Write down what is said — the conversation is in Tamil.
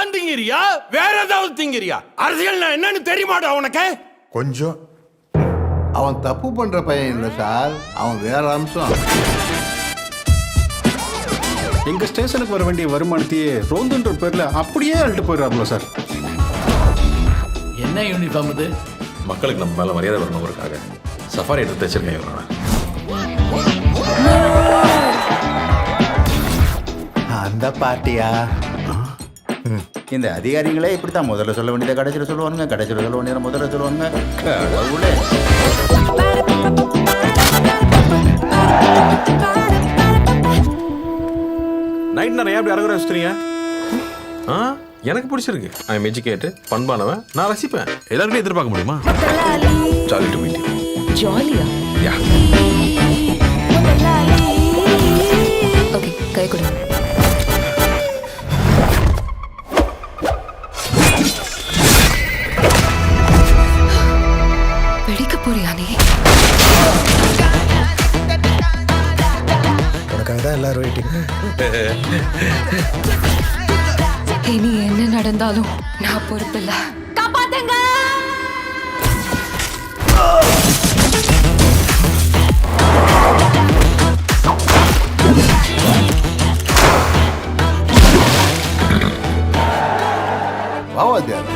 தான் திங்கிறியா வேற ஏதாவது திங்கிறியா? அரசியல் என்னன்னு தெரியுமாடா உனக்கு? கொஞ்சம். அவன் தப்பு பண்ற பையன் இல்லை சார், அவன் வேற அம்சம். எங்க ஸ்டேஷனுக்கு வர வேண்டிய வருமானத்தையே ரோந்துன்ற பேர்ல அப்படியே அழுட்டு போயிடுறாங்களோ சார். என்ன யூனிஃபார்ம் இது? மக்களுக்கு நம்ம மேல மரியாதை வரணுங்கிறதுக்காக சஃபாரி எடுத்து தைச்சிருக்கேன் இவரான. அந்த பார்ட்டியா? இந்த அதிகாரிகளே இப்படித்தான் முதல்ல சொல்ல வேண்டியதை கடைசியில் சொல்லுவாங்க, கடைசியில் சொல்ல வேண்டியதை முதல்ல சொல்லுவாங்க. கடவுளே. நைட் நிறைய அப்படி அரகுற வச்சுறீங்க. எனக்கு பிடிச்சிருக்கு. ஐ எம் எஜுகேட்டட், பண்பானவன், நான் ரசிப்பேன். எல்லாருமே எதிர்பார்க்க முடியுமா? Jolly to meet you. ஜாலியா? யா. ஓகே, கை கொடு. வெடிக்க போறியா நீ? உனக்காக தான் எல்லாரும் வெயிட்டிங். இனி என்ன நடந்தாலும் நான் பொறுப்பில்ல. காப்பாத்துங்க. வாவாத்தியார்